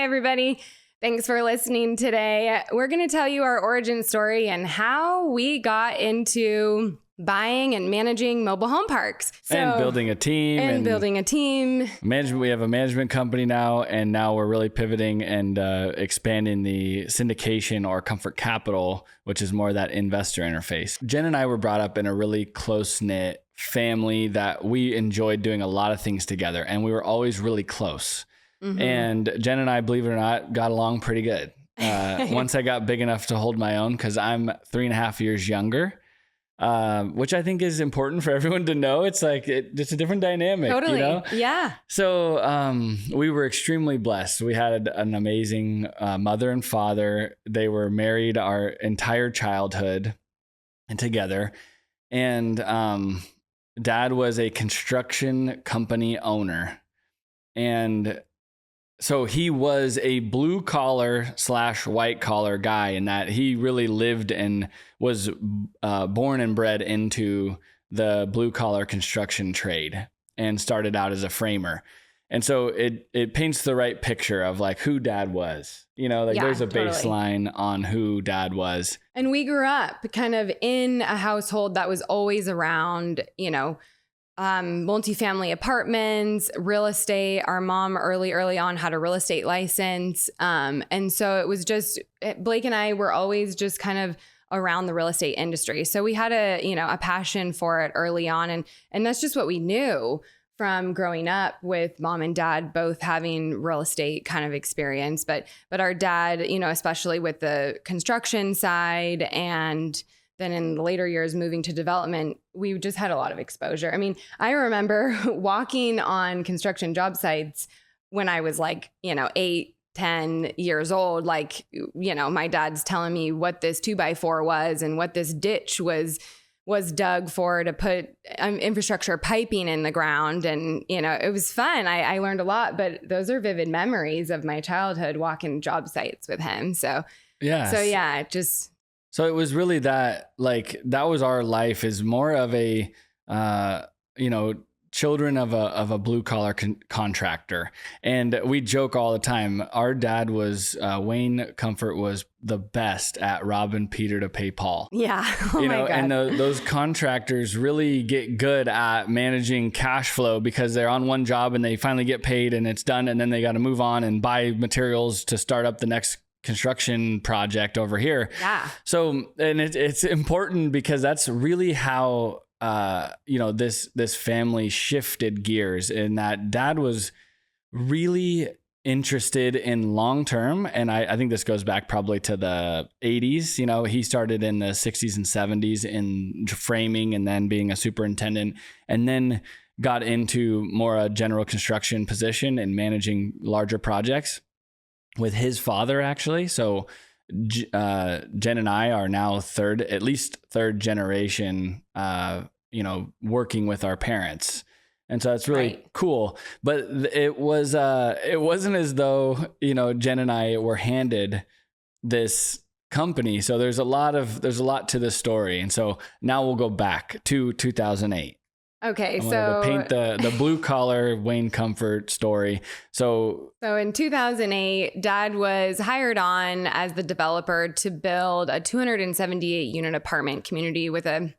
Hi, everybody. Thanks for listening today. We're going to tell you our origin story and how we got into buying and managing mobile home parks. And building a team. Management. We have a management company now, and now we're really pivoting and expanding the syndication or Comfort Capital, which is more that investor interface. Jen and I were brought up in a really close-knit family that we enjoyed doing a lot of things together, and we were always really close. Mm-hmm. And Jen and I, believe it or not, got along pretty good. Once I got big enough to hold my own, because I'm 3.5 years younger, which I think is important for everyone to know. It's like, it's a different dynamic. Totally. You know? Yeah. So we were extremely blessed. We had an amazing mother and father. They were married our entire childhood and together. And Dad was a construction company owner. And so he was a blue collar / white collar guy in that he really lived and was born and bred into the blue collar construction trade and started out as a framer. And so it paints the right picture of like who Dad was, you know, like there's a baseline on who Dad was. And we grew up kind of in a household that was always around, you know, multifamily apartments, real estate. Our mom early on had a real estate license. And so it was just, Blake and I were always just kind of around the real estate industry. So we had a passion for it early on. And that's just what we knew from growing up with mom and dad, both having real estate kind of experience. But our dad, you know, especially with the construction side, and then in the later years, moving to development, we just had a lot of exposure. I mean, I remember walking on construction job sites when I was like, 8, 10 years old, like, my dad's telling me what this 2x4 was and what this ditch was dug for to put infrastructure piping in the ground. And, it was fun. I learned a lot, but those are vivid memories of my childhood walking job sites with him. So yeah, So it was really that was our life, is more of a, children of a blue collar contractor. And we joke all the time. Our dad was, Wayne Comfort was the best at robbing Peter to pay Paul. Yeah. Oh my God. And those contractors really get good at managing cash flow because they're on one job and they finally get paid and it's done. And then they got to move on and buy materials to start up the next construction project over here. Yeah. So, and it's important because that's really how, this family shifted gears, in that Dad was really interested in long-term. And I think this goes back probably to the 80s. He started in the 60s and 70s in framing and then being a superintendent, and then got into more a general construction position and managing larger projects with his father, actually. So Jen and I are now at least third generation, working with our parents. And so it's really cool. But it wasn't as though, Jen and I were handed this company. So there's a lot to this story. And so now we'll go back to 2008. Okay, so to paint the blue collar Wayne Comfort story. So in 2008, Dad was hired on as the developer to build a 278 unit apartment community with a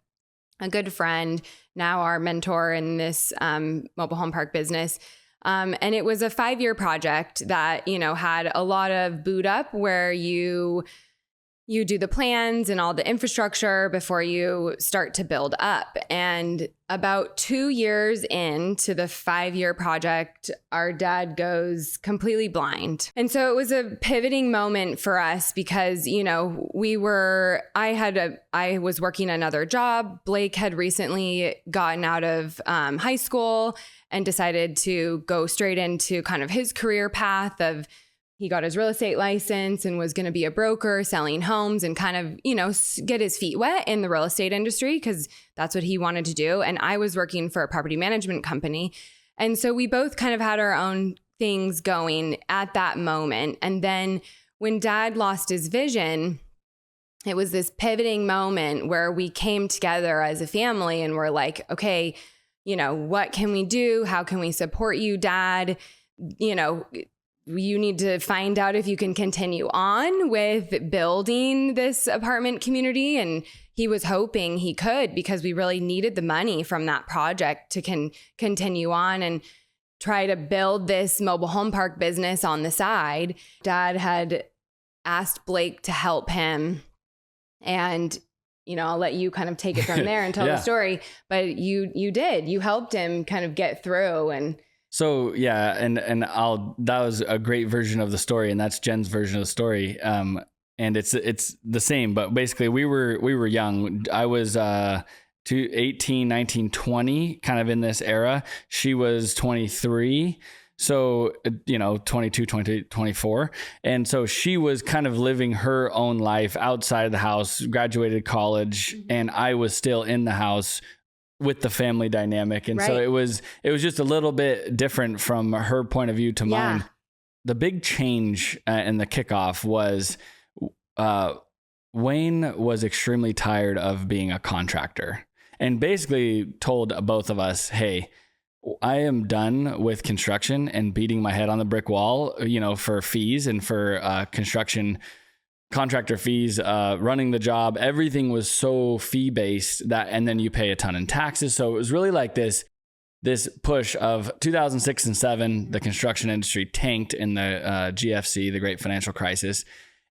good friend, now our mentor in this mobile home park business. And it was a 5-year project that, had a lot of boot up, where you do the plans and all the infrastructure before you start to build up. And about 2 years into the 5-year project, our dad goes completely blind. And so it was a pivoting moment for us because, I was working another job. Blake had recently gotten out of high school and decided to go straight into kind of his career path of, he got his real estate license and was going to be a broker selling homes and kind of, get his feet wet in the real estate industry because that's what he wanted to do. And I was working for a property management company. And so we both kind of had our own things going at that moment. And then when Dad lost his vision, it was this pivoting moment where we came together as a family and we're like, okay, what can we do? How can we support you, Dad? you need to find out if you can continue on with building this apartment community. And he was hoping he could, because we really needed the money from that project to continue on and try to build this mobile home park business on the side. Dad had asked Blake to help him. And, you know, I'll let you kind of take it from there and tell the story. But you did. You helped him kind of get through. And so, yeah, and that was a great version of the story, and that's Jen's version of the story. And it's the same, but basically we were young. I was 18, 19, 20, kind of in this era. She was 23. So, you know, 22, 23, 24. And so she was kind of living her own life outside of the house, graduated college, and I was still in the house with the family dynamic. And so it was just a little bit different from her point of view to mine. The big change and the kickoff was Wayne was extremely tired of being a contractor and basically told both of us, hey, I am done with construction and beating my head on the brick wall, you know, for fees and for construction contractor fees, running the job. Everything was so fee based and then you pay a ton in taxes. So it was really like this push of 2006 and 2007, the construction industry tanked in the GFC, the Great Financial Crisis.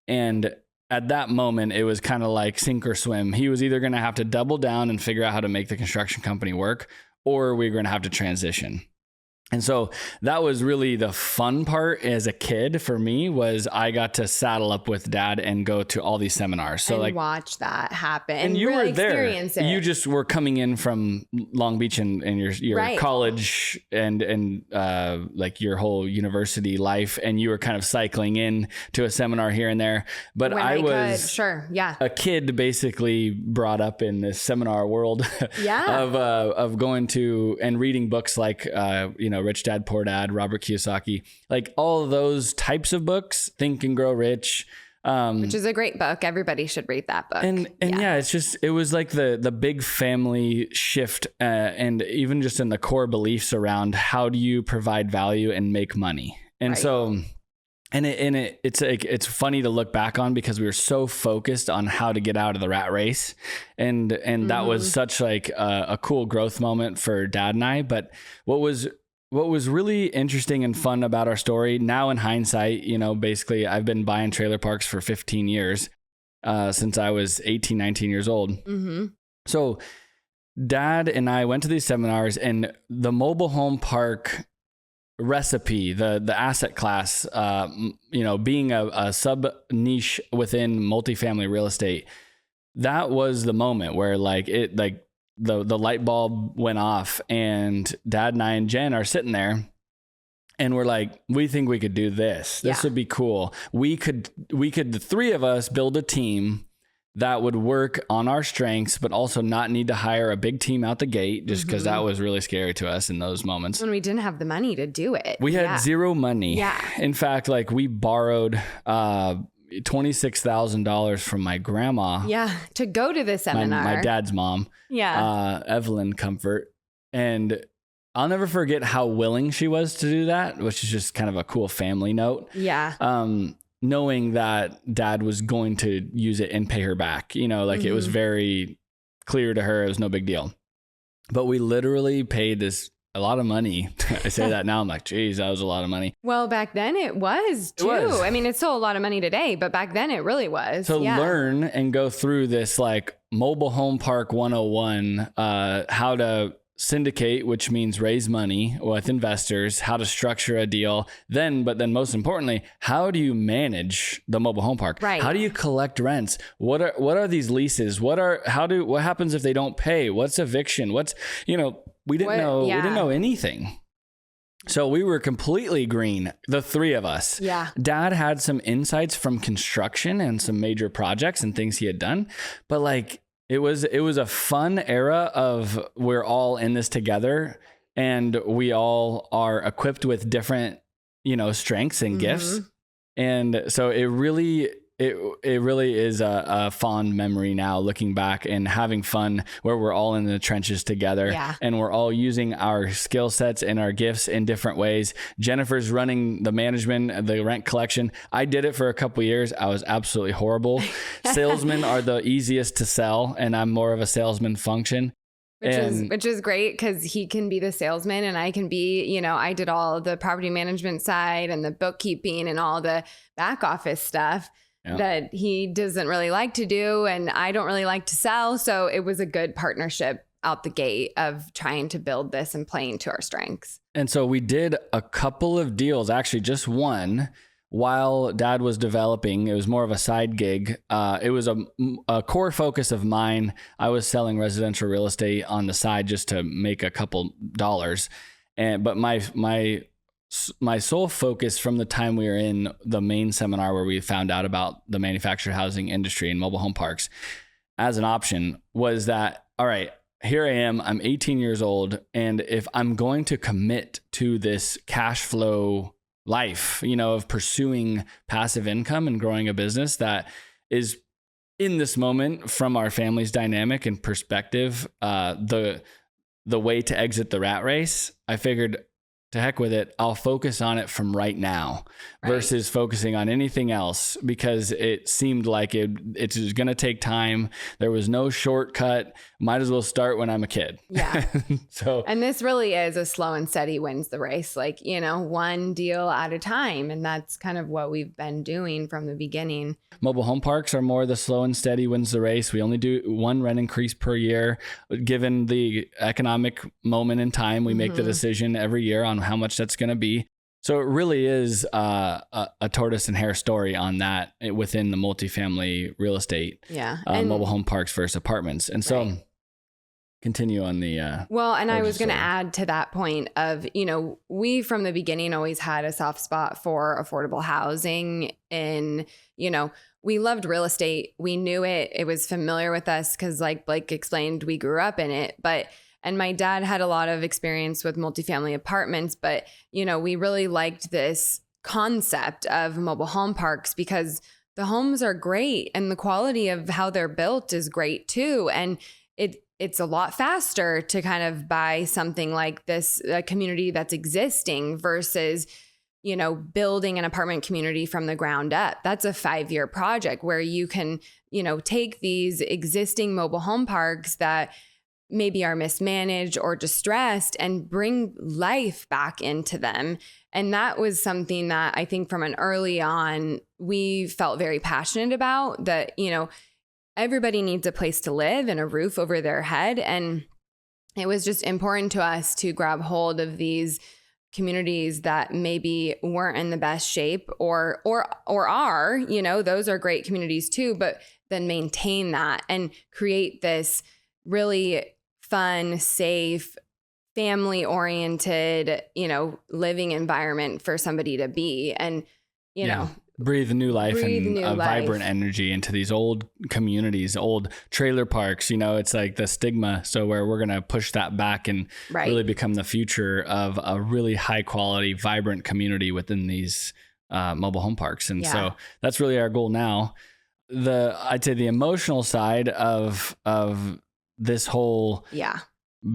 And at that moment, it was kind of like sink or swim. He was either going to have to double down and figure out how to make the construction company work, or we're going to have to transition. And so that was really the fun part as a kid for me, was I got to saddle up with Dad and go to all these seminars. So and watch that happen. And you really were there. Experience it. You just were coming in from Long Beach and your college and like your whole university life. And you were kind of cycling in to a seminar here and there. But I was a kid basically brought up in this seminar world of going to and reading books like, Rich Dad, Poor Dad, Robert Kiyosaki, like all of those types of books, Think and Grow Rich. Which is a great book. Everybody should read that book. And it was like the big family shift and even just in the core beliefs around how do you provide value and make money. And so, it's funny to look back on because we were so focused on how to get out of the rat race. And that was such like a cool growth moment for Dad and I. But what was really interesting and fun about our story now in hindsight, basically I've been buying trailer parks for 15 years, since I was 18, 19 years old. Mm-hmm. So Dad and I went to these seminars, and the mobile home park recipe, the asset class, being a sub niche within multifamily real estate, that was the moment where the light bulb went off, and Dad and I and Jen are sitting there and we're like, we think we could do this. This would be cool. We could, the three of us, build a team that would work on our strengths, but also not need to hire a big team out the gate, just because that was really scary to us in those moments. When we didn't have the money to do it. We had zero money. Yeah. In fact, we borrowed, $26,000 from my grandma. Yeah. To go to the seminar. My dad's mom. Yeah. Evelyn Comfort. And I'll never forget how willing she was to do that, which is just kind of a cool family note. Yeah. Knowing that Dad was going to use it and pay her back, it was very clear to her. It was no big deal, but we literally paid a lot of money. I say that now, I'm like, geez, that was a lot of money. Well, back then it was too. I mean, it's still a lot of money today, but back then it really was. To learn and go through this mobile home park 101, how to syndicate, which means raise money with investors, how to structure a deal, but then most importantly, how do you manage the mobile home park? Right. How do you collect rents? What are these leases? What happens if they don't pay? What's eviction? We didn't know anything. So we were completely green, the three of us. Yeah. Dad had some insights from construction and some major projects and things he had done, but it was a fun era of we're all in this together, and we all are equipped with different, strengths and gifts. And so it it really is a fond memory now, looking back and having fun where we're all in the trenches together. Yeah. And we're all using our skill sets and our gifts in different ways. Jennifer's running the management, the rent collection. I did it for a couple of years. I was absolutely horrible. Salesmen are the easiest to sell, and I'm more of a salesman function. Which is great, because he can be the salesman and I can be, you know, I did all the property management side and the bookkeeping and all the back office stuff that he doesn't really like to do. And I don't really like to sell. So it was a good partnership out the gate of trying to build this and playing to our strengths. And so we did a couple of deals, actually just one, while Dad was developing. It was more of a side gig. It was a core focus of mine. I was selling residential real estate on the side just to make a couple dollars. But my sole focus from the time we were in the main seminar where we found out about the manufactured housing industry and mobile home parks as an option was that, all right, here I am, I'm 18 years old. And if I'm going to commit to this cash flow life, you know, of pursuing passive income and growing a business that is in this moment from our family's dynamic and perspective, the way to exit the rat race, I figured, to heck with it, I'll focus on it from right now versus focusing on anything else, because it seemed like it's going to take time. There was no shortcut. Might as well start when I'm a kid. Yeah. So, and this really is a slow and steady wins the race, like, you know, one deal at a time. And that's kind of what we've been doing from the beginning. Mobile home parks are more the slow and steady wins the race. We only do one rent increase per year. Given the economic moment in time, we make the decision every year on how much that's going to be. So it really is a tortoise and hare story on that within the multifamily real estate. Yeah. Mobile home parks versus apartments. And so continue on the... well, and I was going to add to that point of, you know, we from the beginning always had a soft spot for affordable housing, and, you know, we loved real estate. We knew it. It was familiar with us because, like Blake explained, we grew up in it. And my dad had a lot of experience with multifamily apartments, but, you know, we really liked this concept of mobile home parks because the homes are great and the quality of how they're built is great too. And it's a lot faster to kind of buy something like this, a community that's existing versus, you know, building an apartment community from the ground up. That's a 5-year project where you can, you know, take these existing mobile home parks that maybe are mismanaged or distressed and bring life back into them. And that was something that I think from an early on, we felt very passionate about, that, you know, everybody needs a place to live and a roof over their head. And it was just important to us to grab hold of these communities that maybe weren't in the best shape or are, you know, those are great communities too, but then maintain that and create this really fun, safe, family-oriented, you know, living environment for somebody to be. And, you know, breathe new life vibrant energy into these old communities, old trailer parks. You know, it's like the stigma. So where we're going to push that back and really become the future of a really high quality, vibrant community within these mobile home parks. And so that's really our goal now. I'd say the emotional side of this whole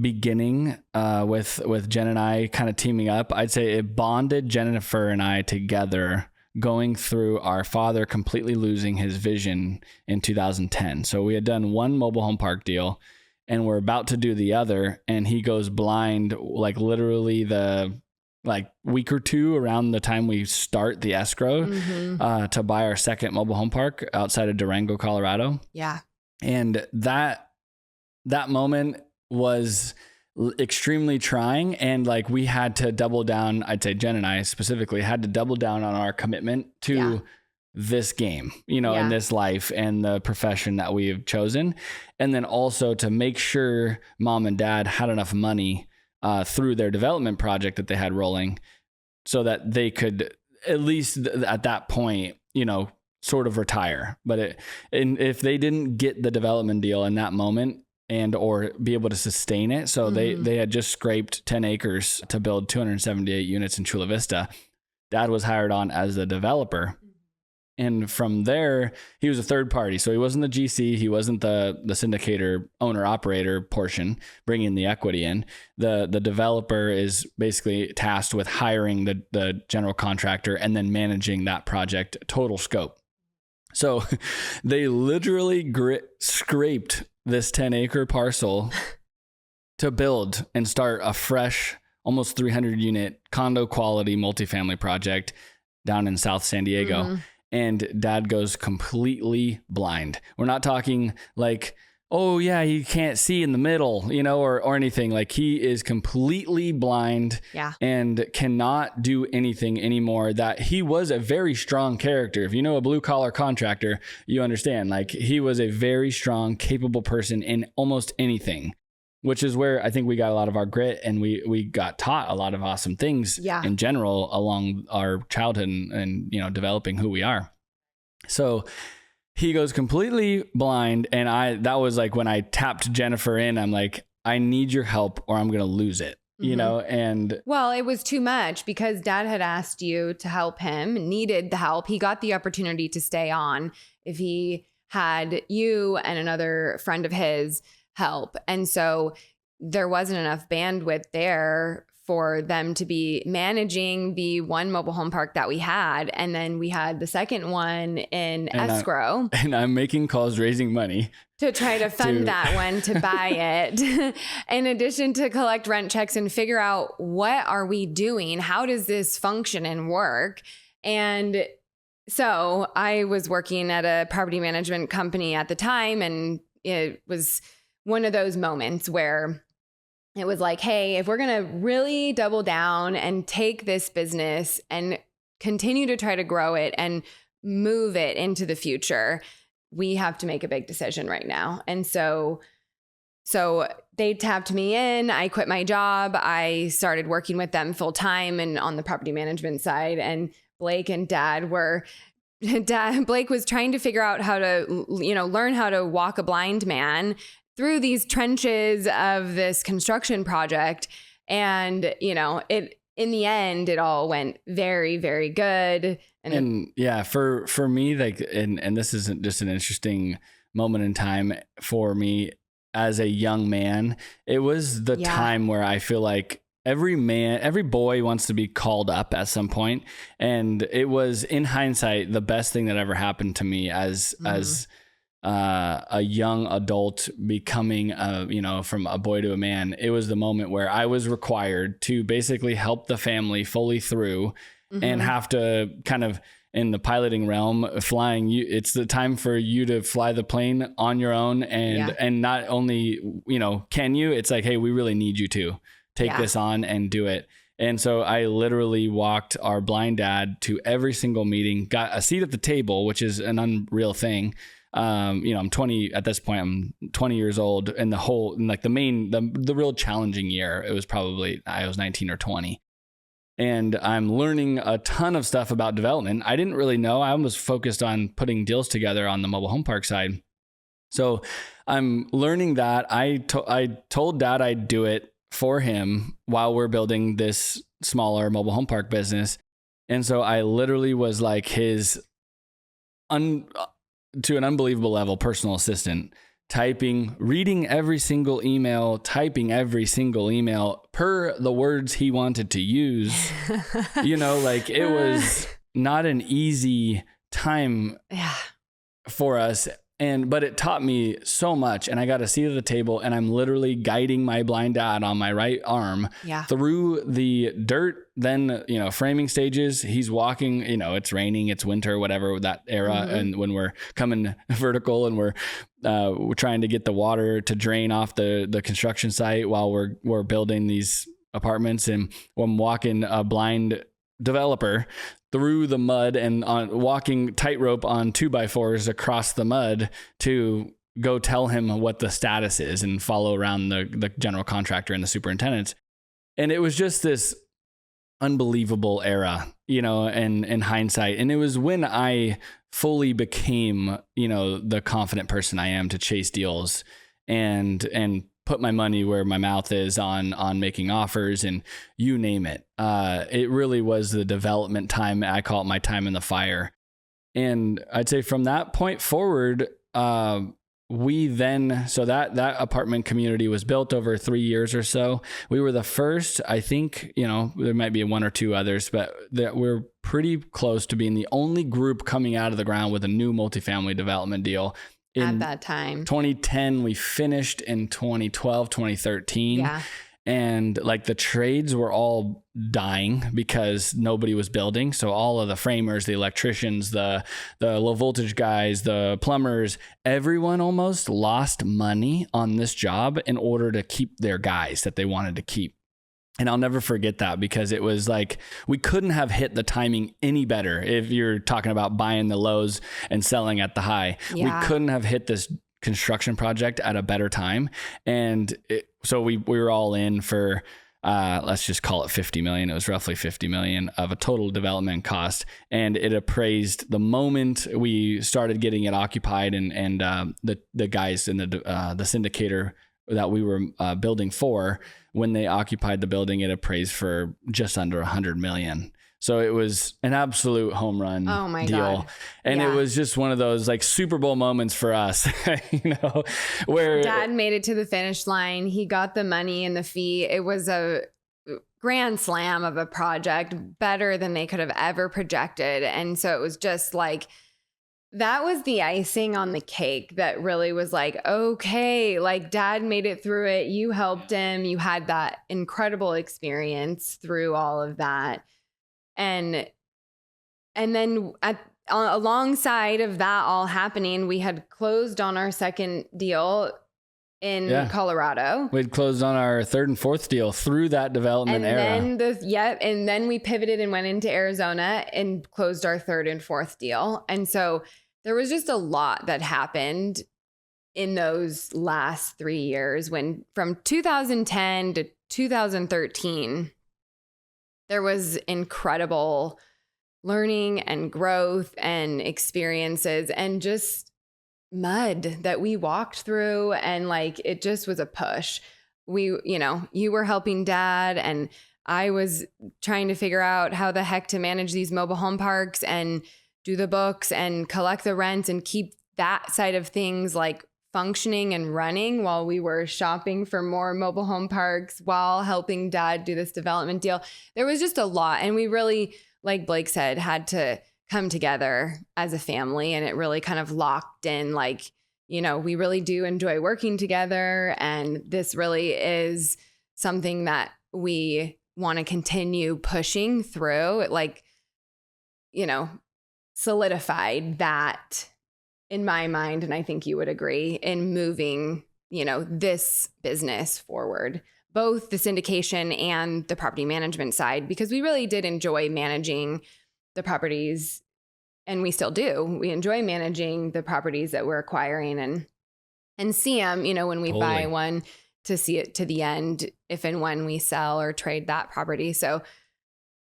beginning with Jen and I kind of teaming up, I'd say it bonded Jennifer and I together going through our father completely losing his vision in 2010. So we had done one mobile home park deal and we're about to do the other, and he goes blind, like literally the week or two around the time we start the escrow to buy our second mobile home park outside of Durango, Colorado. Yeah. And that moment was extremely trying, and like we had to double down. I'd say Jen and I specifically had to double down on our commitment to this game, you know, in this life and the profession that we have chosen. And then also to make sure mom and dad had enough money through their development project that they had rolling so that they could at least at that point, you know, sort of retire. But if they didn't get the development deal in that moment, and or be able to sustain it. So they had just scraped 10 acres to build 278 units in Chula Vista. Dad was hired on as the developer. And from there, he was a third party. So he wasn't the GC. He wasn't the syndicator owner operator portion, bringing the equity in. The developer is basically tasked with hiring the general contractor and then managing that project total scope. So they literally scraped this 10-acre parcel to build and start a fresh, almost 300 unit condo quality multifamily project down in South San Diego. Mm-hmm. And dad goes completely blind. We're not talking like, oh yeah, he can't see in the middle, or anything. Like, he is completely blind and cannot do anything anymore. That he was a very strong character. If you know a blue collar contractor, you understand, like, he was a very strong, capable person in almost anything, which is where I think we got a lot of our grit, and we got taught a lot of awesome things in general along our childhood and developing who we are. So he goes completely blind. And that was like when I tapped Jennifer in, I'm like, I need your help or I'm going to lose it, and well, it was too much because dad had asked you to help him, needed the help. He got the opportunity to stay on if he had you and another friend of his help. And so there wasn't enough bandwidth there for them to be managing the one mobile home park that we had. And then we had the second one in escrow. And I'm making calls, raising money to try to fund that one, to buy it, in addition to collect rent checks and figure out, what are we doing? How does this function and work? And so I was working at a property management company at the time, and it was one of those moments where it was like, hey, if we're going to really double down and take this business and continue to try to grow it and move it into the future, we have to make a big decision right now. And so they tapped me in. I quit my job. I started working with them full time and on the property management side. And Blake and Blake was trying to figure out how to, learn how to walk a blind man through these trenches of this construction project. And, it, in the end, it all went very, very good. And yeah, for me, like, and this isn't just an interesting moment in time for me as a young man. It was the time where I feel like every boy wants to be called up at some point. And it was, in hindsight, the best thing that ever happened to me as a young adult becoming from a boy to a man. It was the moment where I was required to basically help the family fully through and have to kind of, in the piloting realm, flying you, it's the time for you to fly the plane on your own. And not only, can you, it's like, hey, we really need you to take this on and do it. And so I literally walked our blind dad to every single meeting, got a seat at the table, which is an unreal thing. I'm 20 at this point. I'm 20 years old, and the real challenging year, it was probably, I was 19 or 20. And I'm learning a ton of stuff about development. I didn't really know. I was focused on putting deals together on the mobile home park side. So I'm learning that. I told dad I'd do it for him while we're building this smaller mobile home park business. And so I literally was like his to an unbelievable level personal assistant, reading every single email, typing every single email per the words he wanted to use. It was not an easy time for us. But it taught me so much, and I got a seat at the table, and I'm literally guiding my blind dad on my right arm through the dirt, then, framing stages. He's walking, it's raining, it's winter, whatever, that era. And when we're coming vertical and we're trying to get the water to drain off the construction site while we're building these apartments, and I'm walking a blind developer through the mud and walking tightrope on 2x4s across the mud to go tell him what the status is and follow around the general contractor and the superintendents. And it was just this unbelievable era, and in hindsight. And it was when I fully became, the confident person I am to chase deals and put my money where my mouth is on making offers, and you name it. It really was the development time. I call it my time in the fire. And I'd say from that point forward, we then, so that apartment community was built over 3 years or so. We were the first, I think, there might be one or two others, but that we're pretty close to being the only group coming out of the ground with a new multifamily development deal. At that time, 2010, we finished in 2012, 2013. Yeah. And like the trades were all dying because nobody was building. So all of the framers, the electricians, the low voltage guys, the plumbers, everyone almost lost money on this job in order to keep their guys that they wanted to keep. And I'll never forget that, because it was like, we couldn't have hit the timing any better. If you're talking about buying the lows and selling at the high, Yeah. we couldn't have hit this construction project at a better time. And so we were all in for, let's just call it 50 million. It was roughly 50 million of a total development cost. And it appraised the moment we started getting it occupied, and the guys in the syndicator that we were building for, when they occupied the building, it appraised for just under 100 million. So it was an absolute home run deal. God. And Yeah. it was just one of those like Super Bowl moments for us, where Dad made it to the finish line. He got the money and the fee. It was a grand slam of a project, better than they could have ever projected. And so it was just like, that was the icing on the cake that really was like, okay, like Dad made it through it. You helped him. You had that incredible experience through all of that. And then alongside of that all happening, we had closed on our second deal in Colorado. We'd closed on our third and fourth deal through that development era. And then we pivoted and went into Arizona and closed our third and fourth deal. And so there was just a lot that happened in those last 3 years, when from 2010 to 2013, there was incredible learning and growth and experiences and just mud that we walked through. And like, it just was a push. You were helping Dad, and I was trying to figure out how the heck to manage these mobile home parks and do the books and collect the rents and keep that side of things like functioning and running while we were shopping for more mobile home parks while helping Dad do this development deal. There was just a lot. And we really, like Blake said, had to come together as a family, and it really kind of locked in, like, we really do enjoy working together. And this really is something that we want to continue pushing through. It solidified that in my mind, and I think you would agree, in moving, this business forward, both the syndication and the property management side, because we really did enjoy managing the properties, and we still do. We enjoy managing the properties that we're acquiring and see them, when we buy one, to see it to the end, if and when we sell or trade that property. So,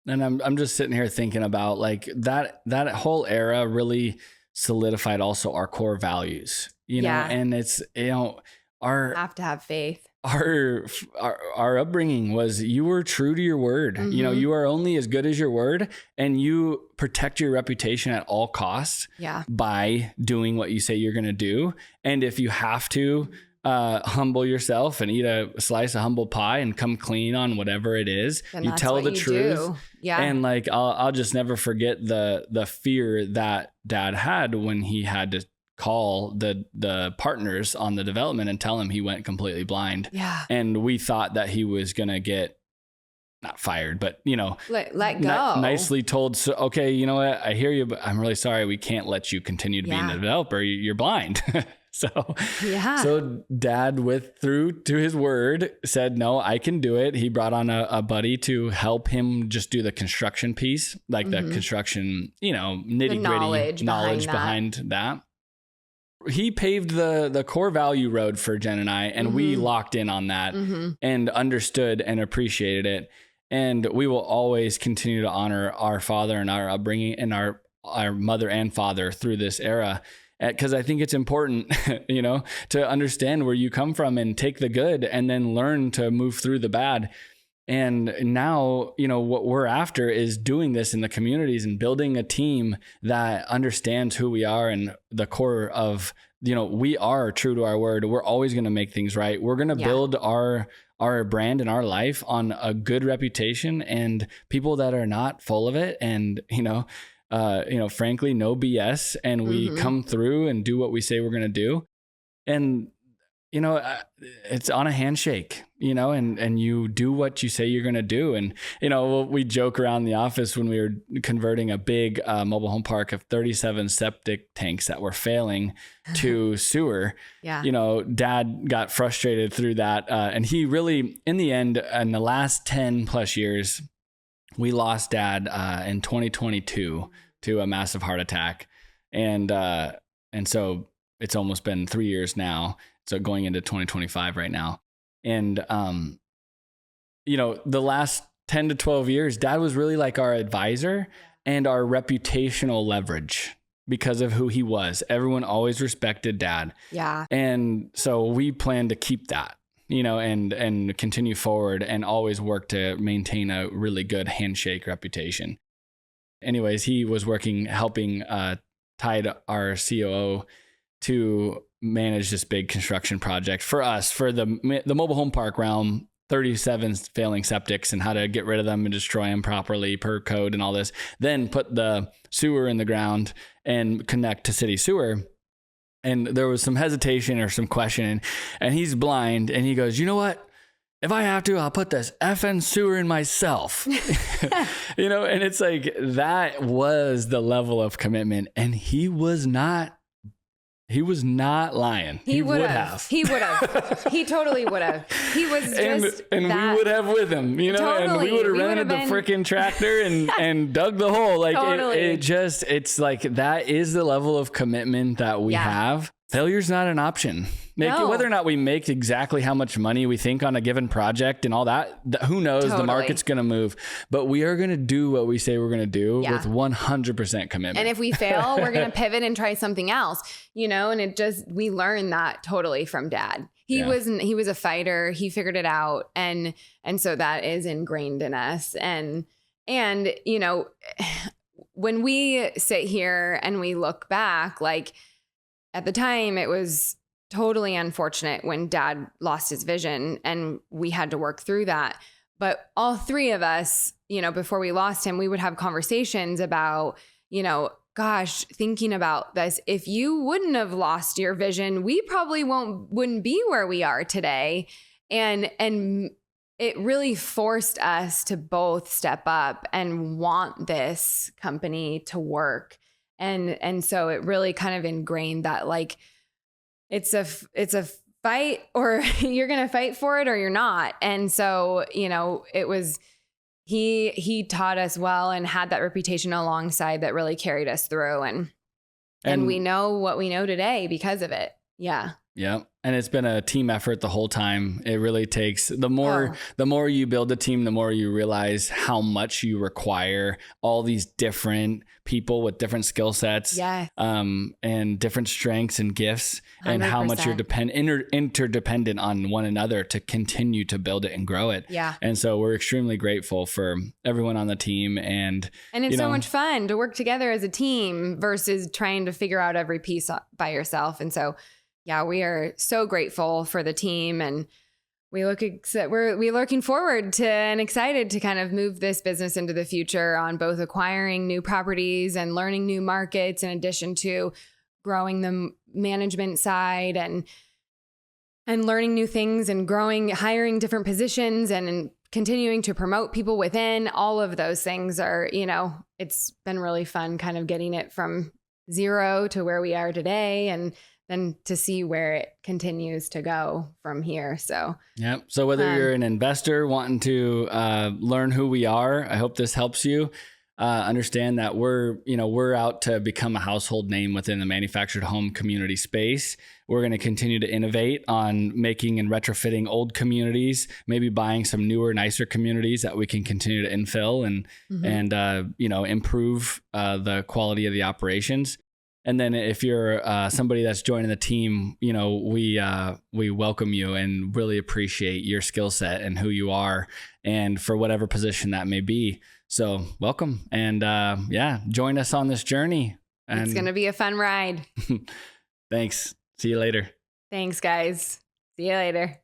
and I'm just sitting here thinking about like that whole era really solidified also our core values, and it's, have to have faith. Our upbringing was, you were true to your word. Mm-hmm. You are only as good as your word, and you protect your reputation at all costs by doing what you say you're going to do. And if you have to humble yourself and eat a slice of humble pie and come clean on whatever it is, you tell the truth. Yeah. And like, I'll just never forget the fear that Dad had when he had to call the partners on the development and tell him he went completely blind. Yeah. And we thought that he was going to get not fired, but let go. Nicely told. So, okay, you know what? I hear you, but I'm really sorry. We can't let you continue to be a developer. You're blind. So Dad withdrew to his word, said, no, I can do it. He brought on a buddy to help him just do the construction piece, like the construction, nitty gritty knowledge behind that. He paved the core value road for Jen and I, and we locked in on that and understood and appreciated it. And we will always continue to honor our father and our upbringing and our mother and father through this era. Because I think it's important, to understand where you come from and take the good and then learn to move through the bad. And now, what we're after is doing this in the communities and building a team that understands who we are and the core of, we are true to our word. We're always going to make things right. We're going to build our brand and our life on a good reputation and people that are not full of it. And, frankly, no BS. And we come through and do what we say we're going to do. And, it's on a handshake, and you do what you say you're going to do. And, we joke around the office when we were converting a big mobile home park of 37 septic tanks that were failing to sewer. Dad got frustrated through that. And he really, in the end, in the last 10 plus years, we lost Dad in 2022 to a massive heart attack. And so it's almost been 3 years now. So going into 2025 right now. And, the last 10 to 12 years, Dad was really like our advisor and our reputational leverage because of who he was. Everyone always respected Dad. Yeah. And so we plan to keep that, and continue forward and always work to maintain a really good handshake reputation. Anyways, he was helping Tide, our COO, to manage this big construction project for us, for the mobile home park realm, 37 failing septics and how to get rid of them and destroy them properly per code and all this. Then put the sewer in the ground and connect to city sewer. And there was some hesitation or some question, and he's blind, and he goes, "You know what? If I have to, I'll put this effing sewer in myself." And it's like, that was the level of commitment. And he was not lying. He would have. He would have. He totally would have. He was just and we would have with him, totally. And we would have rented the freaking tractor and dug the hole. Like totally. It's like, that is the level of commitment that we have. Failure's not an option. No. Whether or not we make exactly how much money we think on a given project and all that, who knows? Totally. The market's going to move, but we are going to do what we say we're going to do with 100% commitment. And if we fail, we're going to pivot and try something else, and we learned that totally from Dad. He was a fighter. He figured it out. And so that is ingrained in us. And when we sit here and we look back, like, at the time, it was totally unfortunate when Dad lost his vision, and we had to work through that. But all three of us, before we lost him, we would have conversations about, gosh, thinking about this. If you wouldn't have lost your vision, we probably wouldn't be where we are today. And it really forced us to both step up and want this company to work. And so it really kind of ingrained that, like, it's a fight, or you're going to fight for it or you're not. And so, it was, he taught us well and had that reputation alongside that really carried us through. And we know what we know today because of it. Yeah. Yeah. And it's been a team effort the whole time. It really takes, the more you build a team, the more you realize how much you require all these different people with different skill sets, and different strengths and gifts, 100%. And how much you're interdependent on one another to continue to build it and grow it. Yeah. And so we're extremely grateful for everyone on the team. And it's so much fun to work together as a team versus trying to figure out every piece by yourself. And so, yeah, we are so grateful for the team, and we're looking forward to and excited to kind of move this business into the future on both acquiring new properties and learning new markets, in addition to growing the management side and learning new things and hiring different positions and continuing to promote people within. All of those things are, it's been really fun kind of getting it from zero to where we are today, and then to see where it continues to go from here. So, yep. So whether you're an investor wanting to learn who we are, I hope this helps you understand that we're out to become a household name within the manufactured home community space. We're going to continue to innovate on making and retrofitting old communities, maybe buying some newer, nicer communities that we can continue to infill and improve the quality of the operations. And then if you're somebody that's joining the team, you know, we welcome you and really appreciate your skill set and who you are, and for whatever position that may be. So welcome, and join us on this journey. And it's going to be a fun ride. Thanks. See you later. Thanks, guys. See you later.